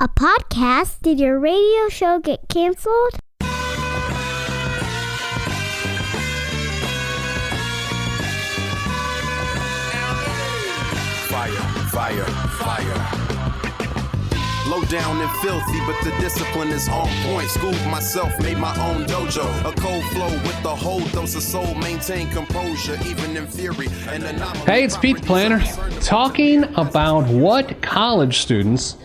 A podcast? Did your radio show get canceled? Fire. Low down and filthy, but the discipline is on point. Schooled myself, made my own dojo. A cold flow with the whole dose of soul. Maintain composure, even in theory. Hey, it's Pete the Planner, talking about what college students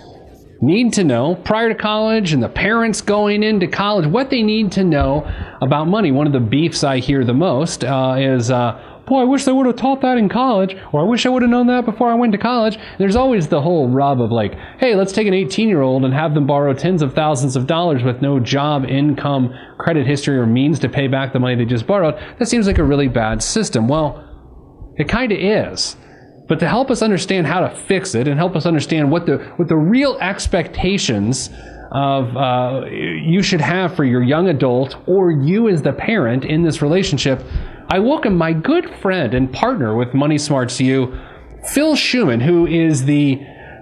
need to know prior to college and the parents going into college, what they need to know about money. One of the beefs I hear the most is, boy, I wish they would have taught that in college, or I wish I would have known that before I went to college. There's always the whole rub of like, hey, let's take an 18-year-old and have them borrow tens of thousands of dollars with no job, income, credit history, or means to pay back the money they just borrowed. That seems like a really bad system. Well, it kind of is. But to help us understand how to fix it and help us understand what the real expectations of you should have for your young adult or you as the parent in this relationship, I welcome my good friend and partner with MoneySmarts U, Phil Schuman, who is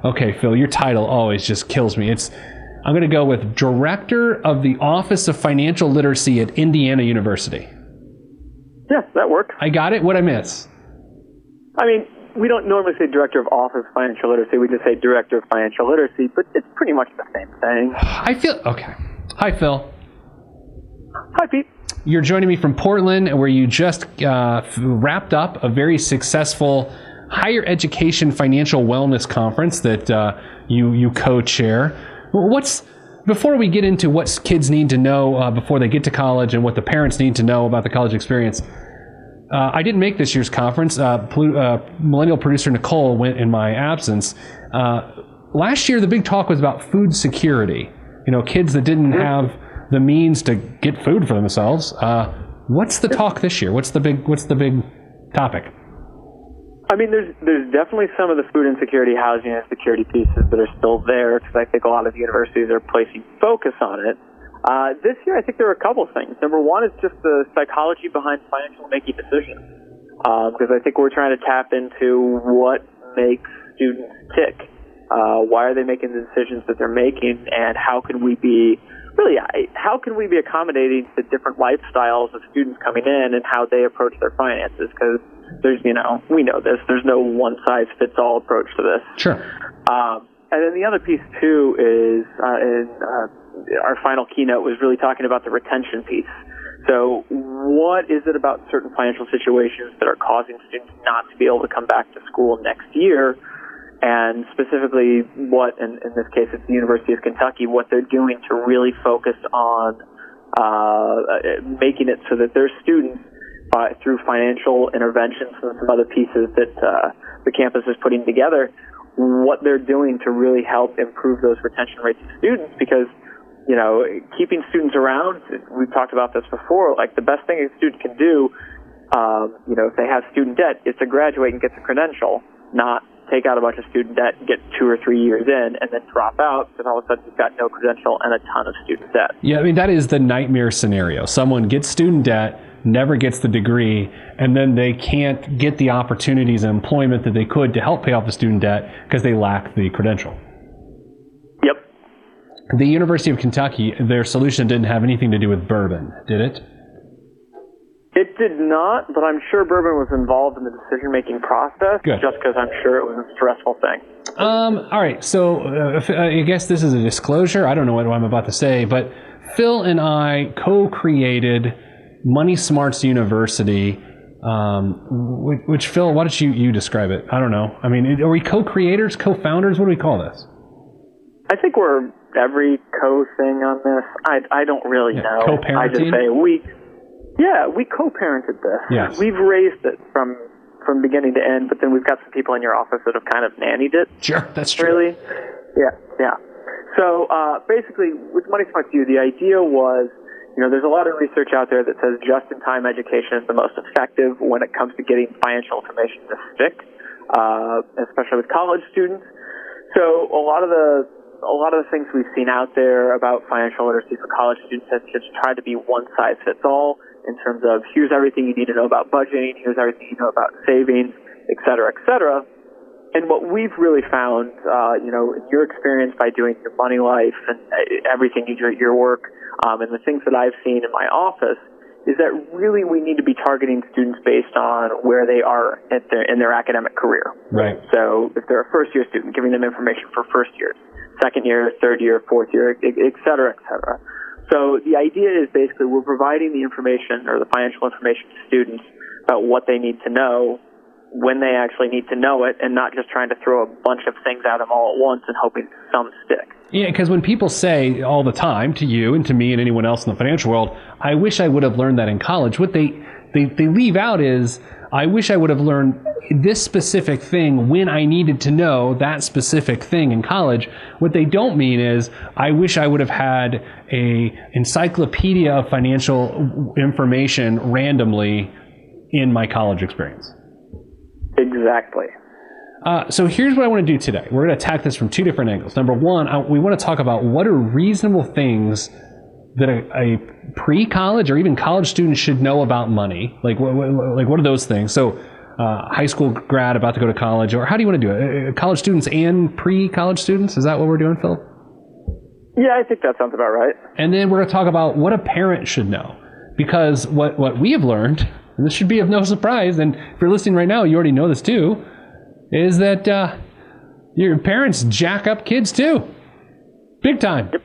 okay, Phil, your title always just kills me. I'm going to go with Director of the Office of Financial Literacy at Indiana University. Yeah, that works. I got it? What'd I miss? I mean, we don't normally say Director of Office of Financial Literacy. We just say Director of Financial Literacy, but it's pretty much the same thing. Okay. Hi, Phil. Hi, Pete. You're joining me from Portland, where you just wrapped up a very successful higher education financial wellness conference that you co-chair. Before we get into what kids need to know before they get to college and what the parents need to know about the college experience, I didn't make this year's conference. Millennial producer Nicole went in my absence. Last year, the big talk was about food security. Kids that didn't have the means to get food for themselves. What's the talk this year? What's the big topic? I mean, there's definitely some of the food insecurity, housing insecurity pieces that are still there, because I think a lot of universities are placing focus on it. This year, I think there are a couple of things. Number one is just the psychology behind financial making decisions, because I think we're trying to tap into what makes students tick. Why are they making the decisions that they're making, and how can we be accommodating to different lifestyles of students coming in and how they approach their finances? Because we know this. There's no one-size-fits-all approach to this. Sure. And then the other piece, too, is our final keynote was really talking about the retention piece. So what is it about certain financial situations that are causing students not to be able to come back to school next year? And specifically what, in this case, it's the University of Kentucky, what they're doing to really focus on making it so that their students, through financial interventions and some other pieces that the campus is putting together, what they're doing to really help improve those retention rates of students. Because keeping students around, we've talked about this before, like the best thing a student can do, if they have student debt, is to graduate and get the credential, not take out a bunch of student debt, get 2 or 3 years in, and then drop out, because all of a sudden you've got no credential and a ton of student debt. Yeah, I mean, that is the nightmare scenario. Someone gets student debt, never gets the degree, and then they can't get the opportunities and employment that they could to help pay off the student debt because they lack the credential. Yep. The University of Kentucky, their solution didn't have anything to do with bourbon, did it? It did not, but I'm sure bourbon was involved in the decision-making process. Good. Just because I'm sure it was a stressful thing. All right, so I guess this is a disclosure. I don't know what I'm about to say, but Phil and I co-created MoneySmarts University, which, Phil, why don't you describe it? I don't know. I mean, are we co-creators, co-founders? What do we call this? I think we're every co-thing on this. I don't really know. Co-parenting? I just say we co-parented this. Yes. We've raised it from beginning to end, but then we've got some people in your office that have kind of nannied it. Sure, that's true. Really? Yeah. So basically, with MoneySmarts U, the idea was, there's a lot of research out there that says just-in-time education is the most effective when it comes to getting financial information to stick, especially with college students. So a lot of the things we've seen out there about financial literacy for college students has just tried to be one-size-fits-all in terms of here's everything you need to know about budgeting, here's everything you know about savings, et cetera, et cetera. And what we've really found, in your experience by doing your money life and everything you do at your work, and the things that I've seen in my office, is that really we need to be targeting students based on where they are in their academic career. Right. So if they're a first-year student, giving them information for first years, second year, third year, fourth year, et cetera, et cetera. So the idea is basically we're providing the information or the financial information to students about what they need to know when they actually need to know it, and not just trying to throw a bunch of things at them all at once and hoping some stick. Yeah, because when people say all the time to you and to me and anyone else in the financial world, I wish I would have learned that in college, what they leave out is, I wish I would have learned this specific thing when I needed to know that specific thing in college. What they don't mean is, I wish I would have had a encyclopedia of financial information randomly in my college experience. Exactly. So here's what I want to do today. We're going to attack this from two different angles. Number one, we want to talk about what are reasonable things that a pre-college or even college student should know about money. Like what are those things? So high school grad about to go to college, or how do you want to do it? College students and pre-college students? Is that what we're doing, Phil? Yeah, I think that sounds about right. And then we're going to talk about what a parent should know. Because what we have learned, and this should be of no surprise, and if you're listening right now, you already know this too, is that your parents jack up kids too. Big time. Yep.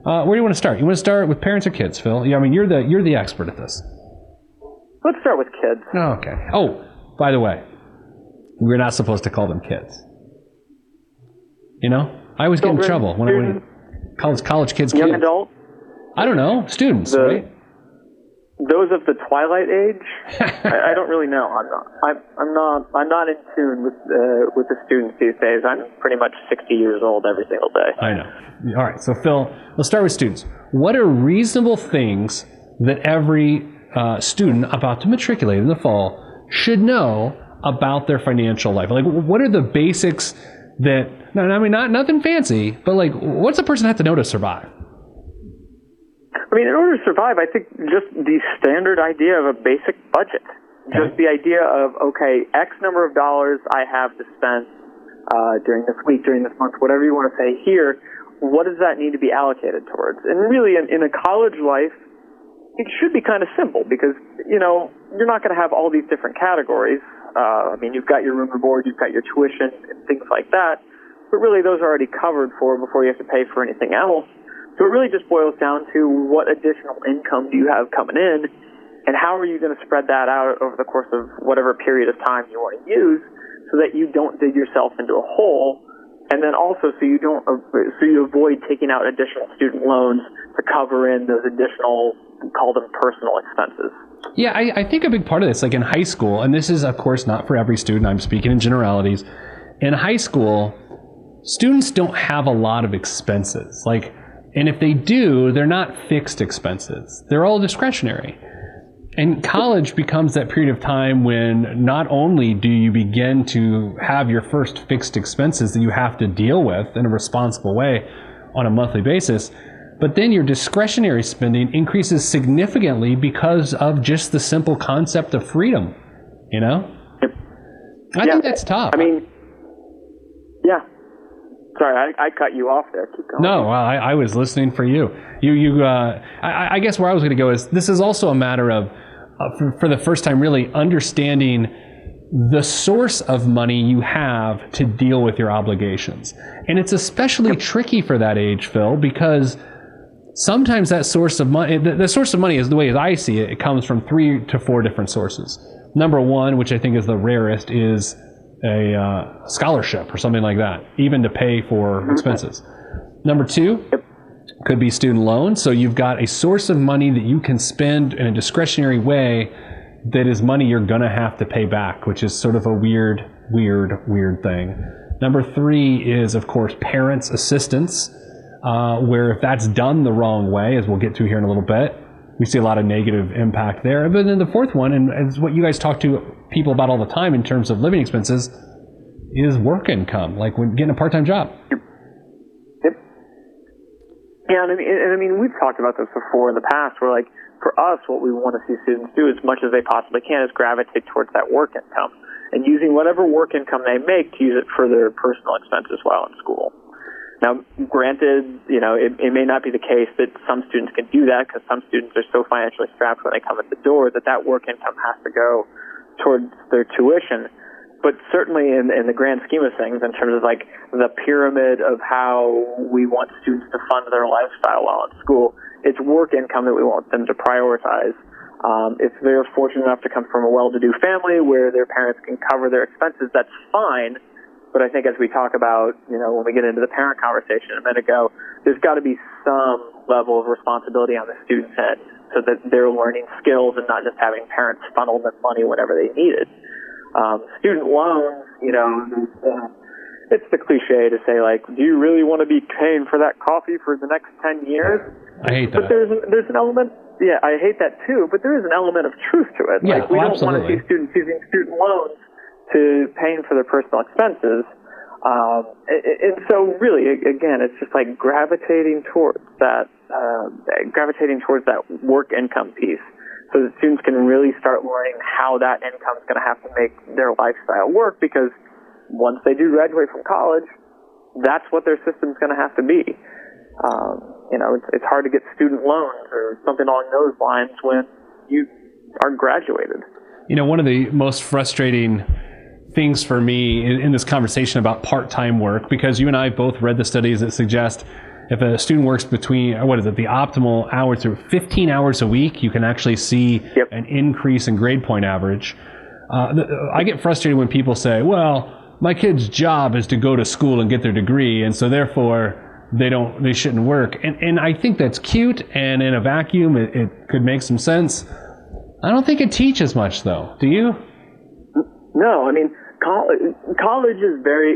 Where do you want to start? You want to start with parents or kids, Phil? Yeah, I mean, you're the expert at this. Let's start with kids. Oh, okay. Oh, by the way, we're not supposed to call them kids. You know? I always get in trouble when I college kids. Young adult? I don't know. Students, right? Those of the twilight age, I don't really know. I'm not in tune with the students these days. I'm pretty much 60 years old every single day. I know. All right, so Phil, let's start with students. What are reasonable things that every student about to matriculate in the fall should know about their financial life? Like, what are the basics that? No, I mean, nothing fancy, but like, what's a person have to know to survive? I mean, in order to survive, I think just the standard idea of a basic budget. Okay. Just the idea of, okay, X number of dollars I have to spend during this week, during this month, whatever you want to say here, what does that need to be allocated towards? And really, in a college life, it should be kind of simple because, you're not going to have all these different categories. I mean, you've got your room and board, you've got your tuition and things like that, but really those are already covered for before you have to pay for anything else. So it really just boils down to what additional income do you have coming in, and how are you going to spread that out over the course of whatever period of time you want to use, so that you don't dig yourself into a hole, and then also so you avoid taking out additional student loans to cover in those additional, call them personal expenses. Yeah, I think a big part of this, like in high school, and this is of course not for every student, I'm speaking in generalities. In high school, students don't have a lot of expenses. And if they do, they're not fixed expenses. They're all discretionary. And college becomes that period of time when not only do you begin to have your first fixed expenses that you have to deal with in a responsible way on a monthly basis, but then your discretionary spending increases significantly because of just the simple concept of freedom, Yep. I think that's tough. I mean, yeah. Sorry, I cut you off there. Keep going. No, I was listening for you. I guess where I was going to go is this is also a matter of, for the first time, really understanding the source of money you have to deal with your obligations. And it's especially tricky for that age, Phil, because sometimes that source of money, the source of money is the way as I see it, it comes from 3 to 4 different sources. Number one, which I think is the rarest, is a scholarship or something like that, even to pay for expenses. Number 2 could be student loans. So you've got a source of money that you can spend in a discretionary way that is money you're going to have to pay back, which is sort of a weird thing. Number 3 is, of course, parents' assistance, where if that's done the wrong way, as we'll get to here in a little bit, we see a lot of negative impact there. But then the 4th one, and it's what you guys talk to people about all the time in terms of living expenses, is work income, like when getting a part-time job. Yep. Yeah, and I mean, we've talked about this before in the past, where like, for us, what we want to see students do as much as they possibly can is gravitate towards that work income. and using whatever work income they make to use it for their personal expenses while in school. Now, granted, it may not be the case that some students can do that because some students are so financially strapped when they come in the door that work income has to go towards their tuition. But certainly in the grand scheme of things, in terms of like the pyramid of how we want students to fund their lifestyle while in school, it's work income that we want them to prioritize. If they're fortunate enough to come from a well-to-do family where their parents can cover their expenses, that's fine. But I think as we talk about, when we get into the parent conversation a minute ago, there's got to be some level of responsibility on the student's end so that they're learning skills and not just having parents funnel them money whenever they need it. Student loans, it's the cliche to say, like, do you really want to be paying for that coffee for the next 10 years? I hate that. But there's an element, I hate that too, but there is an element of truth to it. Yeah, like, we don't want to absolutely. see students using student loans to paying for their personal expenses. And so really, again, it's just like gravitating towards that work income piece so that students can really start learning how that income is going to have to make their lifestyle work, because once they do graduate from college, that's what their system's going to have to be. It's hard to get student loans or something along those lines when you are graduated. One of the most frustrating things for me in this conversation about part-time work, because you and I both read the studies that suggest if a student works between, the optimal hours through 15 hours a week, you can actually see an increase in grade point average. I get frustrated when people say, well, my kid's job is to go to school and get their degree, and so therefore they shouldn't work. And I think that's cute, and in a vacuum it could make some sense. I don't think it teaches much, though. Do you? No, I mean, college is very,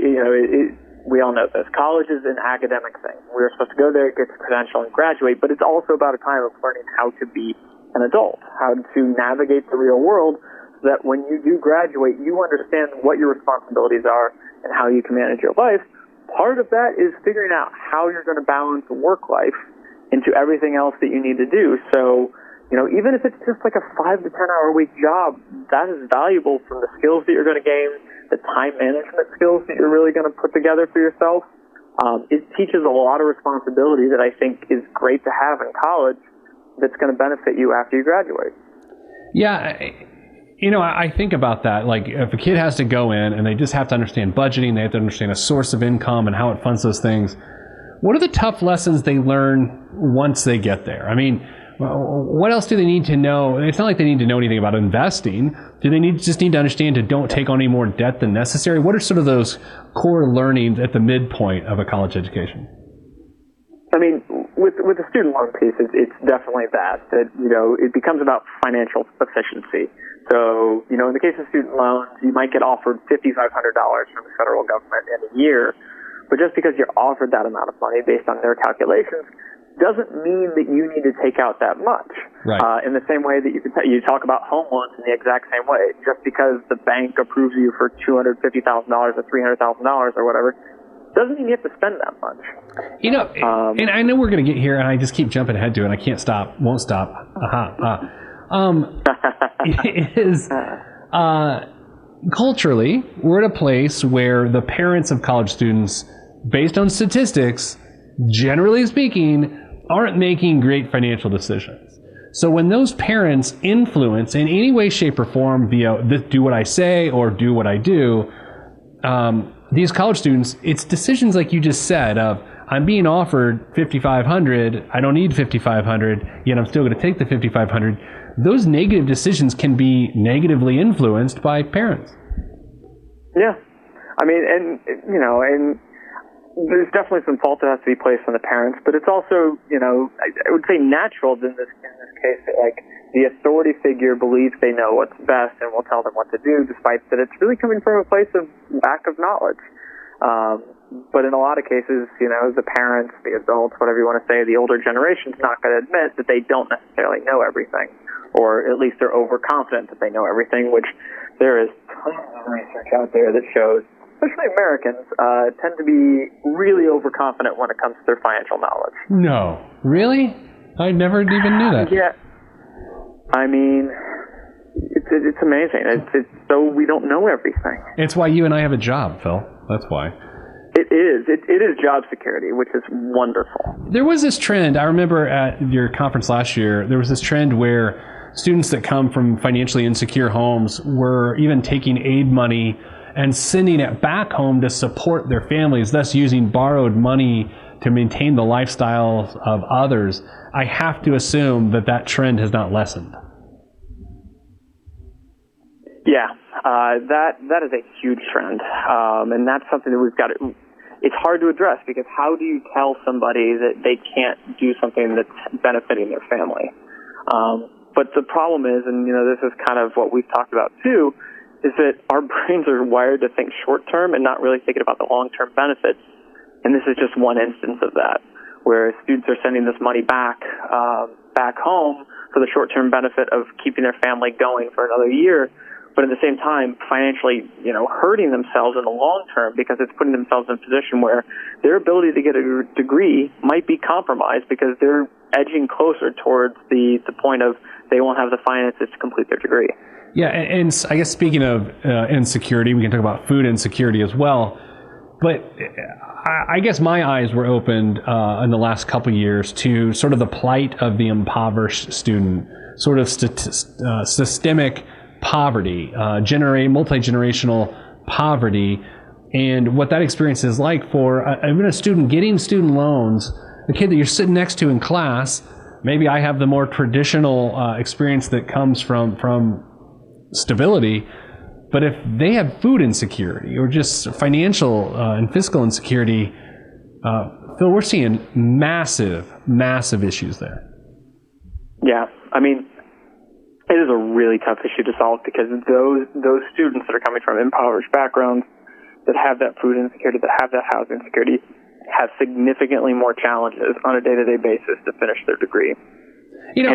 we all know this. College is an academic thing. We're supposed to go there, get the credential, and graduate, but it's also about a time of learning how to be an adult, how to navigate the real world, so that when you do graduate, you understand what your responsibilities are and how you can manage your life. Part of that is figuring out how you're going to balance work life into everything else that you need to do. So, even if it's just like a 5 to 10 hour a week job, that is valuable from the skills that you're going to gain, the time management skills that you're really going to put together for yourself. It teaches a lot of responsibility that I think is great to have in college that's going to benefit you after you graduate. Yeah, I think about that. Like, if a kid has to go in and they just have to understand budgeting, they have to understand a source of income and how it funds those things, what are the tough lessons they learn once they get there? I mean, what else do they need to know? It's not like they need to know anything about investing. Do they just need to understand to don't take on any more debt than necessary? What are sort of those core learnings at the midpoint of a college education? I mean, with the student loan piece, it's definitely that it becomes about financial efficiency. So, in the case of student loans, you might get offered $5,500 from the federal government in a year, but just because you're offered that amount of money based on their calculations doesn't mean that you need to take out that much. Right. In the same way that you talk about home loans in the exact same way. Just because the bank approves you for $250,000 or $300,000 or whatever, doesn't mean you have to spend that much. And I know we're going to get here, and I just keep jumping ahead to it, and I can't stop, won't stop. Culturally, we're at a place where the parents of college students, based on statistics, generally speaking, aren't making great financial decisions. So when those parents influence in any way, shape, or form via do what I say or do what I do, these college students, it's decisions like you just said of, I'm being offered $5,500, I don't need $5,500, yet I'm still going to take the $5,500. Those negative decisions can be negatively influenced by parents. Yeah. I mean, and there's definitely some fault that has to be placed on the parents, but it's also, I would say natural in this case that, like, the authority figure believes they know what's best and will tell them what to do, despite that it's really coming from a place of lack of knowledge. But in a lot of cases, the parents, the adults, whatever you want to say, the older generation's not going to admit that they don't necessarily know everything, or at least they're overconfident that they know everything, which there is tons of research out there that shows, especially Americans, tend to be really overconfident when it comes to their financial knowledge. No. Really? I never even knew that. Yeah. I mean, It's amazing. It's so we don't know everything. It's why you and I have a job, Phil. That's why. It is. It is job security, which is wonderful. There was this trend. I remember at your conference last year, there was this trend where students that come from financially insecure homes were even taking aid money and sending it back home to support their families, thus using borrowed money to maintain the lifestyles of others. I have to assume that trend has not lessened. Yeah, that is a huge trend, and that's something that we've got to. It's hard to address because how do you tell somebody that they can't do something that's benefiting their family? But the problem is, and this is kind of what we've talked about too, is that our brains are wired to think short term and not really thinking about the long term benefits. And this is just one instance of that, where students are sending this money back home for the short term benefit of keeping their family going for another year, but at the same time financially, hurting themselves in the long term because it's putting themselves in a position where their ability to get a degree might be compromised because they're edging closer towards the point of they won't have the finances to complete their degree. Yeah, and I guess speaking of insecurity, we can talk about food insecurity as well. But I guess my eyes were opened in the last couple of years to sort of the plight of the impoverished student, sort of systemic poverty, multi-generational poverty, and what that experience is like for even a student getting student loans, the kid that you're sitting next to in class. Maybe I have the more traditional experience that comes from stability, but if they have food insecurity or just financial and fiscal insecurity, Phil, we're seeing massive issues there. Yeah, I mean, it is a really tough issue to solve because those students that are coming from impoverished backgrounds that have that food insecurity, that have that housing insecurity, have significantly more challenges on a day-to-day basis to finish their degree. In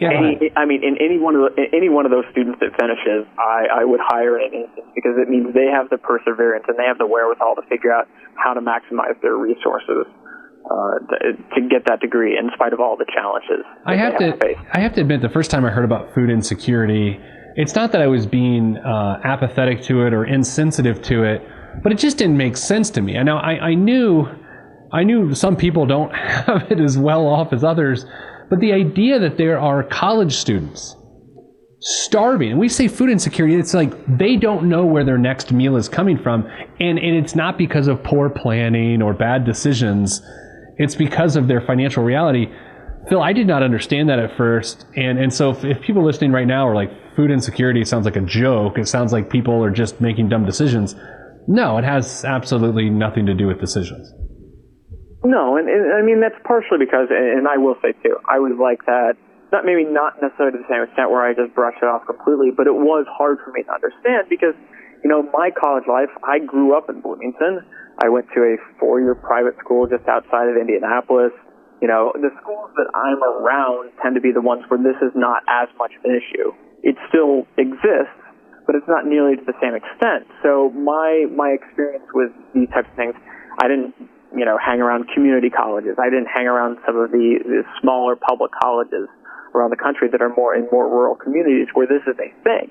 any one of those students that finishes, I would hire in an instance because it means they have the perseverance and they have the wherewithal to figure out how to maximize their resources to get that degree in spite of all the challenges I have to admit, the first time I heard about food insecurity, it's not that I was being apathetic to it or insensitive to it, but it just didn't make sense to me. Now I knew some people don't have it as well off as others, but the idea that there are college students starving, and we say food insecurity, it's like they don't know where their next meal is coming from, and it's not because of poor planning or bad decisions, it's because of their financial reality. Phil, I did not understand that at first, and so if people listening right now are like, food insecurity sounds like a joke, it sounds like people are just making dumb decisions. No, it has absolutely nothing to do with decisions. No, and I mean, that's partially because, and I will say too, I was like that, not necessarily to the same extent where I just brushed it off completely, but it was hard for me to understand because, my college life, I grew up in Bloomington. I went to a 4-year private school just outside of Indianapolis. The schools that I'm around tend to be the ones where this is not as much of an issue. It still exists, but it's not nearly to the same extent. So my experience with these types of things, I didn't hang around community colleges. I didn't hang around some of the smaller public colleges around the country that are more in more rural communities where this is a thing.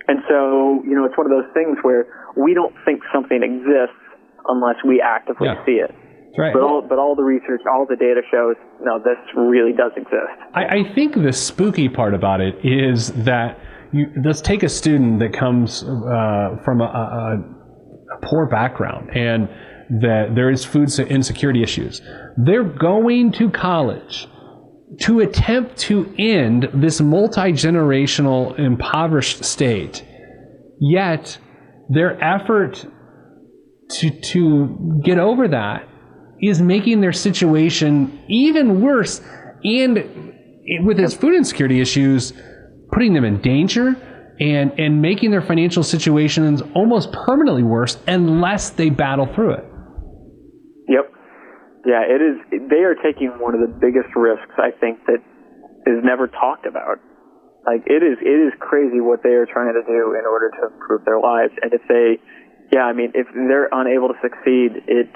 And so, it's one of those things where we don't think something exists unless we actively see it. That's right. But all the research, all the data shows, no, this really does exist. I think the spooky part about it is that let's take a student that comes from a poor background and that there is food insecurity issues. They're going to college to attempt to end this multi-generational impoverished state, yet their effort to get over that is making their situation even worse, and with its food insecurity issues, putting them in danger and making their financial situations almost permanently worse unless they battle through it. Yep. Yeah, it is. They are taking one of the biggest risks, I think, that is never talked about. Like, it is crazy what they are trying to do in order to improve their lives. And if they're unable to succeed, it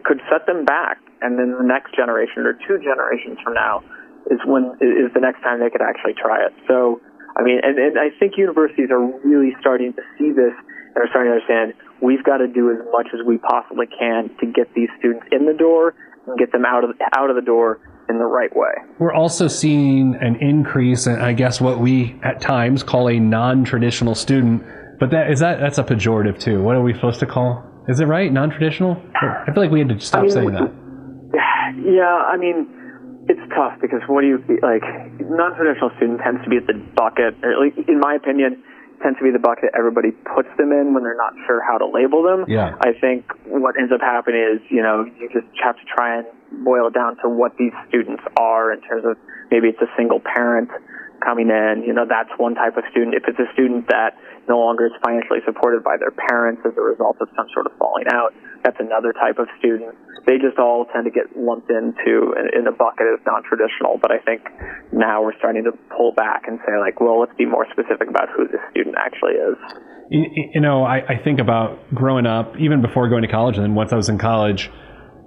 could set them back. And then the next generation or 2 generations from now is the next time they could actually try it. So I mean, and I think universities are really starting to see this and are starting to understand we've got to do as much as we possibly can to get these students in the door and get them out of the door in the right way. We're also seeing an increase in, I guess, what we at times call a non-traditional student, but that's a pejorative too. What are we supposed to call? Is it right? Non-traditional? I feel like we had to stop saying that. Yeah, I mean, it's tough because non-traditional student tends to be at the bucket, or at least in my opinion, tends to be the bucket everybody puts them in when they're not sure how to label them. Yeah. I think what ends up happening is, you just have to try and boil it down to what these students are in terms of maybe it's a single parent coming in, that's one type of student. If it's a student that no longer is financially supported by their parents as a result of some sort of falling out, that's another type of student. They just all tend to get lumped into in a bucket as non-traditional. But I think now we're starting to pull back and say, well, let's be more specific about who this student actually is. I think about growing up, even before going to college, and then once I was in college,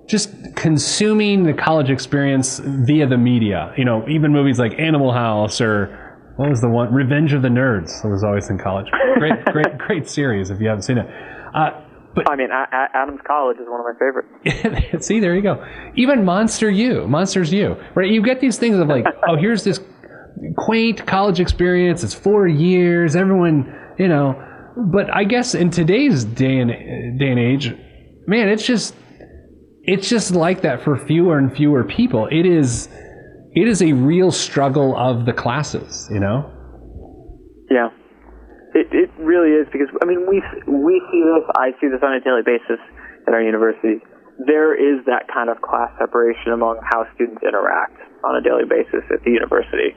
just consuming the college experience via the media. Even movies like Animal House or what was the one? Revenge of the Nerds. That was always in college. Great series if you haven't seen it. But I mean, Adams College is one of my favorites. See, there you go. Even Monsters U, right? You get these things of oh, here's this quaint college experience. It's 4 years. Everyone, But I guess in today's day and age, man, it's just like that for fewer and fewer people. It is a real struggle of the classes, Yeah. It really is, because we see this. I see this on a daily basis at our university. There is that kind of class separation among how students interact on a daily basis at the university.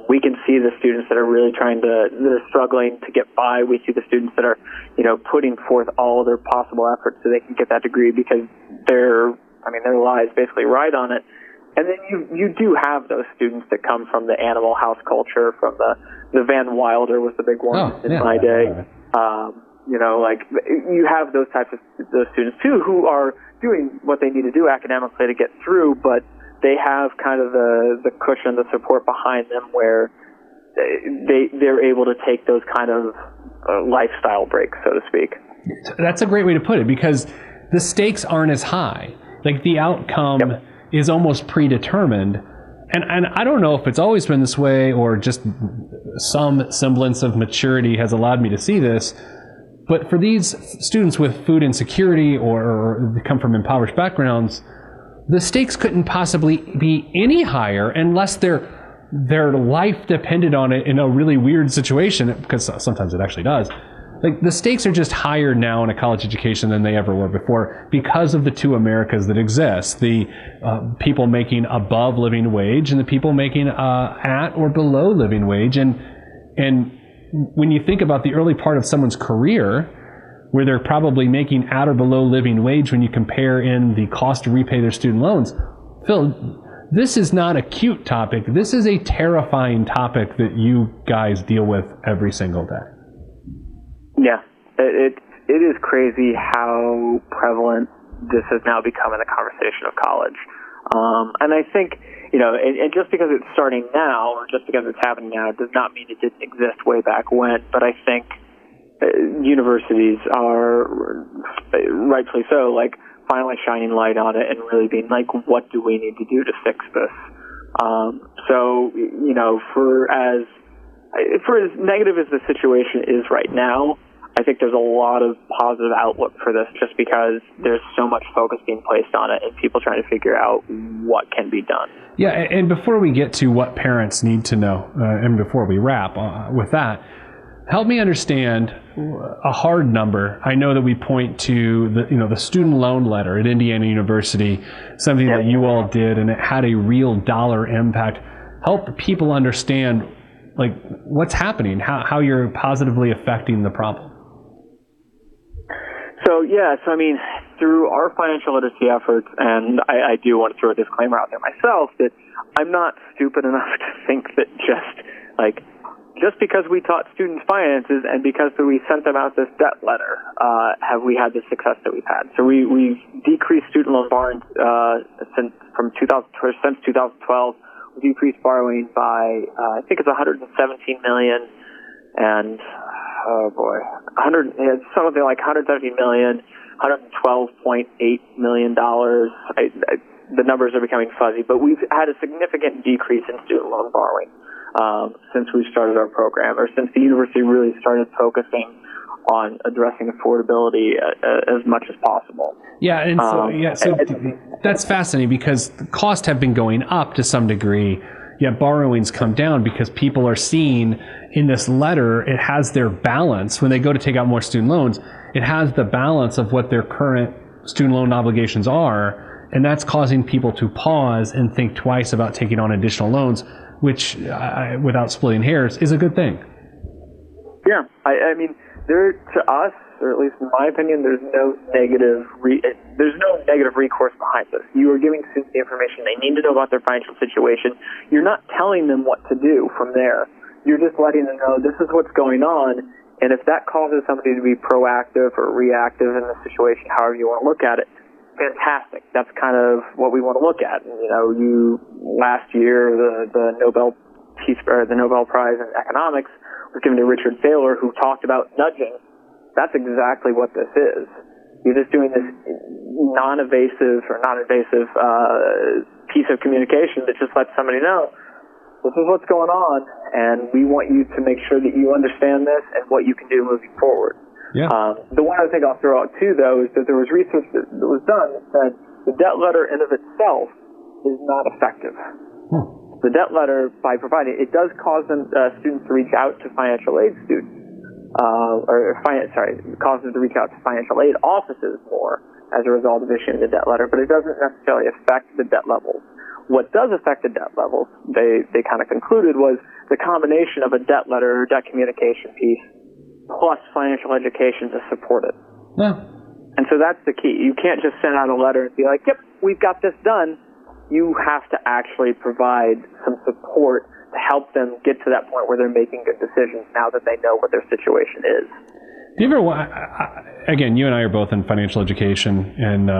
We can see the students that are really that are struggling to get by. We see the students that are, putting forth all of their possible efforts so they can get that degree because their lives basically ride on it. And then you do have those students that come from the Animal House culture, from the Van Wilder was the big one in my day. You have those students too who are doing what they need to do academically to get through, but they have kind of the cushion, the support behind them where they're able to take those kind of lifestyle breaks, so to speak. That's a great way to put it, because the stakes aren't as high. The outcome is almost predetermined. And I don't know if it's always been this way or just some semblance of maturity has allowed me to see this. But for these students with food insecurity or they come from impoverished backgrounds, the stakes couldn't possibly be any higher unless their life depended on it in a really weird situation, because sometimes it actually does. The stakes are just higher now in a college education than they ever were before because of the two Americas that exist, the people making above living wage and the people making at or below living wage. And when you think about the early part of someone's career, where they're probably making at or below living wage when you compare in the cost to repay their student loans, Phil, this is not a cute topic. This is a terrifying topic that you guys deal with every single day. Yeah, it is crazy how prevalent this has now become in the conversation of college. And I think, and just because it's starting now or just because it's happening now does not mean it didn't exist way back when. But I think universities are, rightfully so, finally shining light on it and really being what do we need to do to fix this? For as negative as the situation is right now, I think there's a lot of positive outlook for this just because there's so much focus being placed on it and people trying to figure out what can be done. Yeah, and before we get to what parents need to know, and before we wrap with that, help me understand a hard number. I know that we point to the student loan letter at Indiana University, something that you all did, and it had a real dollar impact. Help people understand what's happening, how you're positively affecting the problem. Through our financial literacy efforts, and I do want to throw a disclaimer out there myself that I'm not stupid enough to think that just because we taught students finances and because we sent them out this debt letter, have we had the success that we've had. So we've decreased student loan borrowing since 2012. decreased borrowing by, I think it's 117 million, and, oh boy, it's something like 117 million, $112.8 million. The numbers are becoming fuzzy, but we've had a significant decrease in student loan borrowing since we started our program, or since the university really started focusing on addressing affordability as much as possible. Yeah, and so that's fascinating because the costs have been going up to some degree, yet borrowing's come down because people are seeing in this letter, it has their balance. When they go to take out more student loans, it has the balance of what their current student loan obligations are, and that's causing people to pause and think twice about taking on additional loans, which, without splitting hairs, is a good thing. Yeah, I mean, there, to us, or at least in my opinion, there's no negative recourse behind this. You are giving students the information they need to know about their financial situation. You're not telling them what to do from there. You're just letting them know this is what's going on, and if that causes somebody to be proactive or reactive in the situation, however you want to look at it, fantastic. That's kind of what we want to look at. And, last year the Nobel Prize in economics was given to Richard Thaler, who talked about nudging. That's exactly what this is. You're just doing this non-invasive piece of communication that just lets somebody know this is what's going on, and we want you to make sure that you understand this and what you can do moving forward. Yeah. The one other thing I'll throw out too, though, is that there was research that was done that said the debt letter in of itself is not effective. The debt letter, by providing it, does cause students to reach out to financial aid students, cause them to reach out to financial aid offices more as a result of issuing the debt letter, but it doesn't necessarily affect the debt levels. What does affect the debt levels, they kind of concluded, was the combination of a debt letter or debt communication piece plus financial education to support it. Yeah. And so that's the key. You can't just send out a letter and be like, yep, we've got this done. You have to actually provide some support to help them get to that point where they're making good decisions now that they know what their situation is. Do you ever, again, you and I are both in financial education in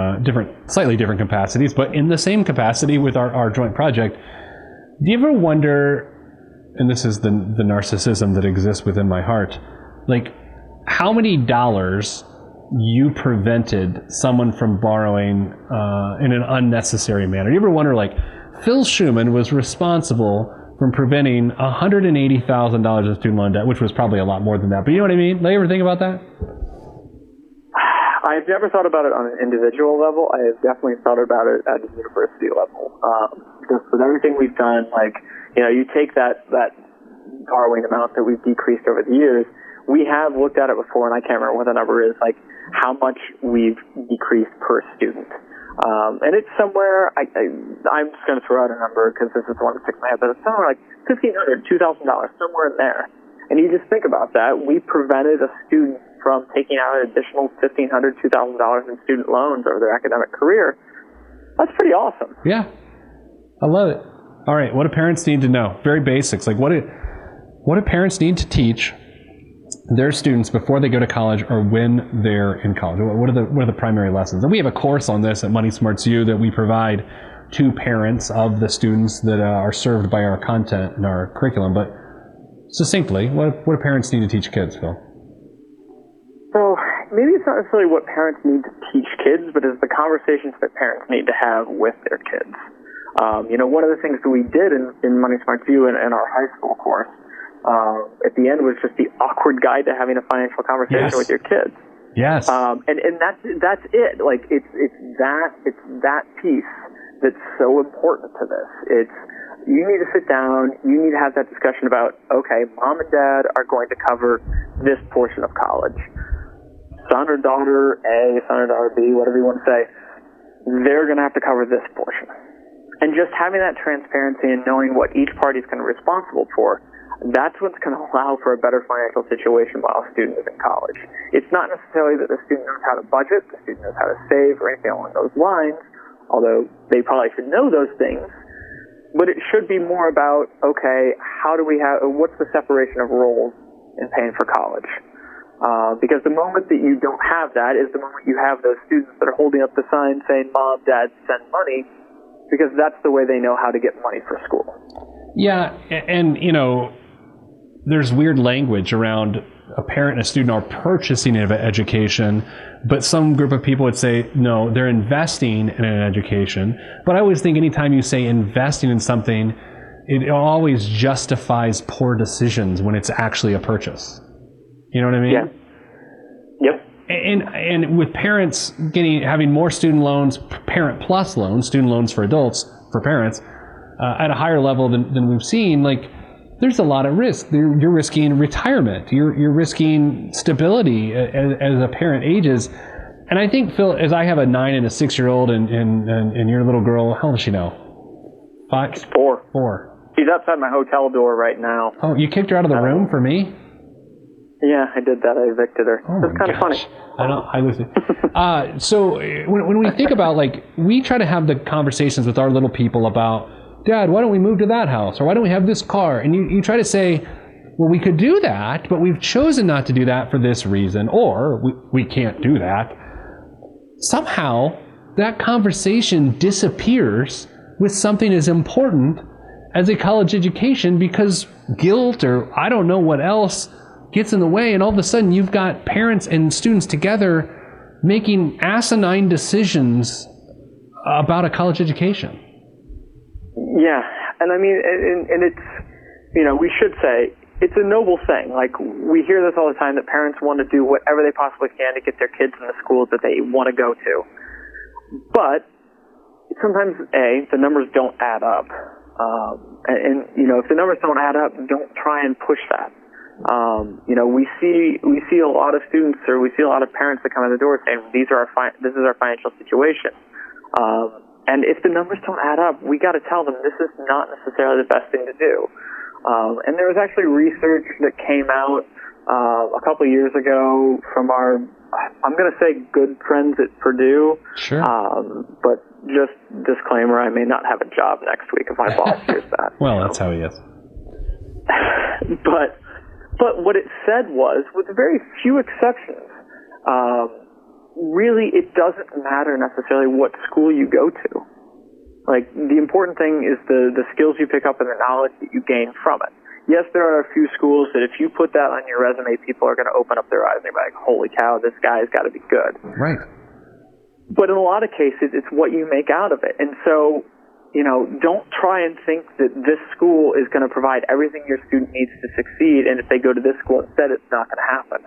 slightly different capacities, but in the same capacity with our joint project. Do you ever wonder, and this is the narcissism that exists within my heart, like how many dollars you prevented someone from borrowing in an unnecessary manner? Do you ever wonder, like, Phil Schuman was responsible from preventing $180,000 of student loan debt, which was probably a lot more than that. But you know what I mean? Like, you ever think about that? I've never thought about it on an individual level. I have definitely thought about it at a university level. Because with everything we've done, you take that borrowing amount that we've decreased over the years, we have looked at it before, and I can't remember what the number is, like how much we've decreased per student. And it's somewhere, I'm just going to throw out a number because this is the one that sticks in my head, but it's somewhere like $1,500, $2,000, somewhere in there. And you just think about that. We prevented a student from taking out an additional $1,500, $2,000 in student loans over their academic career. That's pretty awesome. Yeah. I love it. All right. What do parents need to know? Very basics. Like what do parents need to teach their students before they go to college or when they're in college? What are the primary lessons? And we have a course on this at MoneySmarts U that we provide to parents of the students that are served by our content and our curriculum. But succinctly, what do parents need to teach kids, Phil? So maybe it's not necessarily what parents need to teach kids, but it's the conversations that parents need to have with their kids. One of the things that we did in MoneySmarts U in our high school course, at the end was just the awkward guide to having a financial conversation with your kids. Yes. And that's it. Like it's that piece that's so important to this. It's you need to sit down, you need to have that discussion about, okay, mom and dad are going to cover this portion of college. Son or daughter A, son or daughter B, whatever you want to say, they're going to have to cover this portion. And just having that transparency and knowing what each party is going to be responsible for, that's what's going to allow for a better financial situation while a student is in college. It's not necessarily that the student knows how to budget, the student knows how to save, or anything along those lines, although they probably should know those things. But it should be more about, okay, what's the separation of roles in paying for college? Because the moment that you don't have that is the moment you have those students that are holding up the sign saying, Mom, Dad, send money, because that's the way they know how to get money for school. Yeah, and there's weird language around a parent and a student are purchasing an education, but some group of people would say, no, they're investing in an education. But I always think anytime you say investing in something, it always justifies poor decisions when it's actually a purchase. You know what I mean? Yeah. Yep. And with parents having more student loans, parent plus loans, student loans for adults, for parents, at a higher level than we've seen, like, there's a lot of risk. You're risking retirement. You're risking stability as a parent ages. And I think, Phil, as I have a 9 and a 6-year-old and your little girl, how old is she now? 5? She's 4. 4. She's outside my hotel door right now. Oh, you kicked her out of the room for me? Yeah, I did that. I evicted her. Oh, It's kind of funny. I listen. So when we think about, like, we try to have the conversations with our little people about, Dad, why don't we move to that house? Or why don't we have this car? And you try to say, well, we could do that, but we've chosen not to do that for this reason, or we can't do that. Somehow, that conversation disappears with something as important as a college education because guilt or I don't know what else gets in the way, and all of a sudden you've got parents and students together making asinine decisions about a college education. Yeah, and I mean, and it's, we should say, it's a noble thing. Like, we hear this all the time, that parents want to do whatever they possibly can to get their kids in the schools that they want to go to. But sometimes, the numbers don't add up. If the numbers don't add up, don't try and push that. We see a lot of students, or we see a lot of parents that come in the door saying, this is our financial situation. And if the numbers don't add up, we got to tell them this is not necessarily the best thing to do. And there was actually research that came out a couple of years ago from our, I'm going to say, good friends at Purdue. Sure. But just disclaimer, I may not have a job next week if my boss hears that. Well, that's how he is. But what it said was, with very few exceptions, really, it doesn't matter necessarily what school you go to. Like, the important thing is the skills you pick up and the knowledge that you gain from it. Yes, there are a few schools that if you put that on your resume, people are going to open up their eyes and be like, holy cow, this guy's got to be good. Right. But in a lot of cases, it's what you make out of it. And so, don't try and think that this school is going to provide everything your student needs to succeed, and if they go to this school instead, it's not going to happen.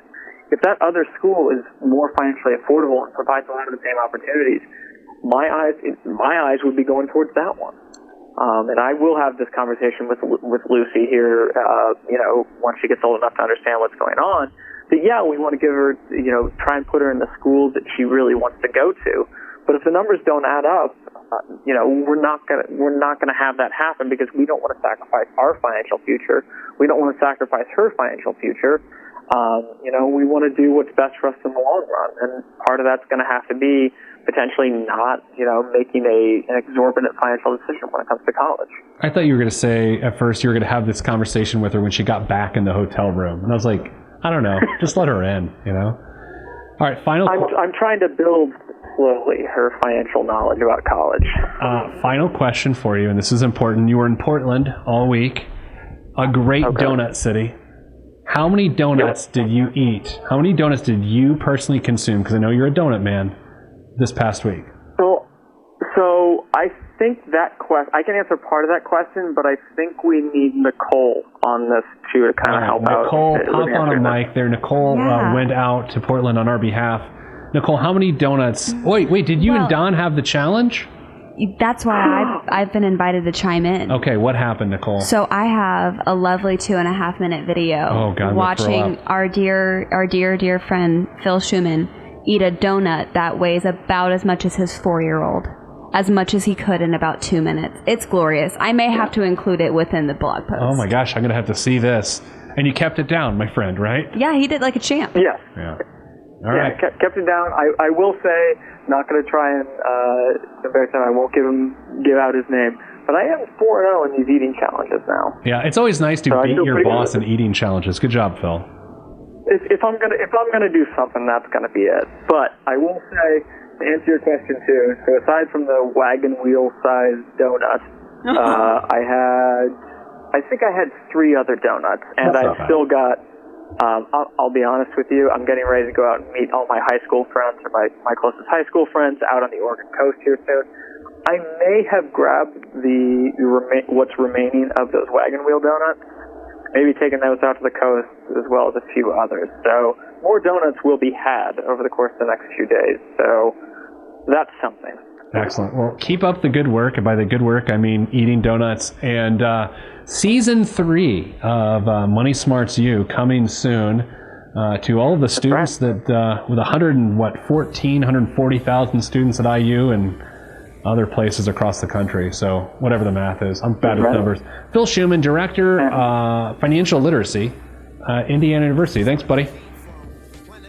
If that other school is more financially affordable and provides a lot of the same opportunities, my eyes would be going towards that one. And I will have this conversation with Lucy here, once she gets old enough to understand what's going on. But yeah, we want to give her, try and put her in the school that she really wants to go to. But if the numbers don't add up, we're not gonna have that happen because we don't want to sacrifice our financial future. We don't want to sacrifice her financial future. We want to do what's best for us in the long run, and part of that's going to have to be potentially not, making an exorbitant financial decision when it comes to college. I thought you were going to say at first you were going to have this conversation with her when she got back in the hotel room, and I was like, I don't know, just let her in, All right, I'm trying to build slowly her financial knowledge about college. Final question for you, and this is important. You were in Portland all week, a great donut city. How many donuts did you eat? How many donuts did you personally consume? Because I know you're a donut man this past week. So I think I can answer part of that question, but I think we need Nicole on this too to kind of help out. Nicole, pop on a mic there. Nicole went out to Portland on our behalf. Nicole, how many donuts? Wait, did you and Don have the challenge? That's why I've been invited to chime in. Okay, what happened, Nicole? So I have a lovely 2.5-minute video watching our dear friend Phil Schuman eat a donut that weighs about as much as his 4-year-old, as much as he could in about 2 minutes. It's glorious. I may have to include it within the blog post. Oh my gosh, I'm gonna have to see this. And you kept it down, my friend, right? Yeah, he did like a champ. Yes. Yeah. All right. Kept it down. I will say, not going to try and embarrass him. I won't give out his name. But I am 4-0 in these eating challenges now. Yeah, it's always nice to beat your boss in eating challenges. Good job, Phil. If I'm gonna do something, that's gonna be it. But I will say, to answer your question too, so aside from the wagon wheel sized donut, I think I had 3 other donuts, and I still got, I'll be honest with you, I'm getting ready to go out and meet all my high school friends, or my closest high school friends out on the Oregon coast here soon. I may have grabbed what's remaining of those wagon wheel donuts, maybe taking those out to the coast as well as a few others. So more donuts will be had over the course of the next few days. So that's something. Excellent. Well, keep up the good work. And by the good work, I mean eating donuts. And season 3 of MoneySmarts U coming soon to all of the students that with 140,000 students at IU and other places across the country. So whatever the math is, I'm bad with numbers. Phil Schuman, Director, Financial Literacy, Indiana University. Thanks, buddy.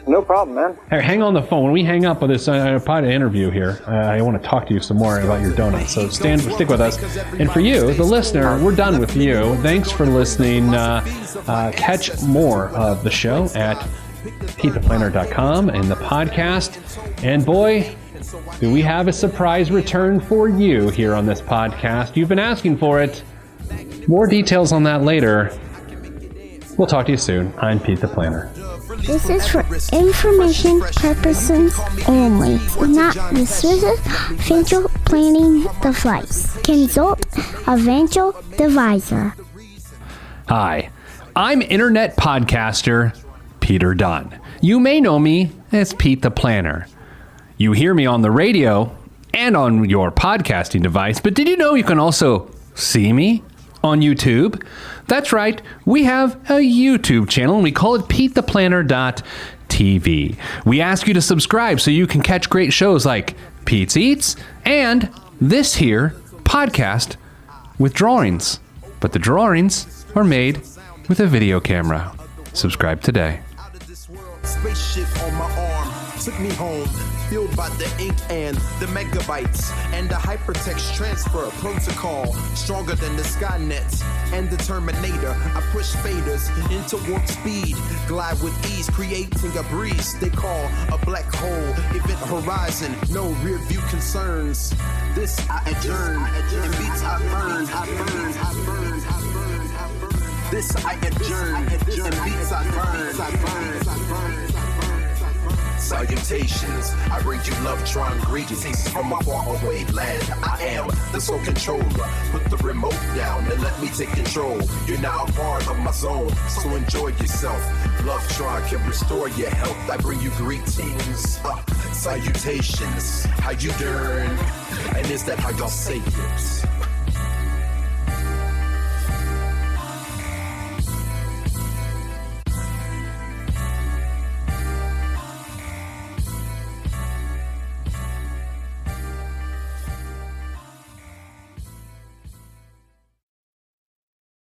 No problem, man. Hey, hang on the phone. When we hang up with this pod interview here, I want to talk to you some more about your donuts. So stick with us. And for you, the listener, we're done with you. Thanks for listening. Catch more of the show at PeteThePlanner.com and the podcast. And boy, do we have a surprise return for you here on this podcast. You've been asking for it. More details on that later. We'll talk to you soon. I'm Pete the Planner. This is for information purposes only. Not the Swiss financial planning device. Consult a financial advisor. Hi, I'm internet podcaster Peter Dunn. You may know me as Pete the Planner. You hear me on the radio and on your podcasting device, but did you know you can also see me on YouTube? That's right, we have a YouTube channel and we call it PeteThePlanner.tv. We ask you to subscribe so you can catch great shows like Pete's Eats and this here podcast with drawings. But the drawings are made with a video camera. Subscribe today. Spaceship on my arm took me home, filled by the ink and the megabytes and the hypertext transfer protocol, stronger than the Skynet and the Terminator. I push faders into warp speed, glide with ease, creating a breeze they call a black hole. Event horizon, no rear view concerns. This I adjourn, and beats I burn. This I adjourn, and beats I burn. Salutations, I bring you love-tron greetings from a faraway land. I am the sole controller. Put the remote down and let me take control. You're now a part of my zone, so enjoy yourself. Love-tron can restore your health. I bring you greetings, salutations. How you doing? And is that how y'all say it?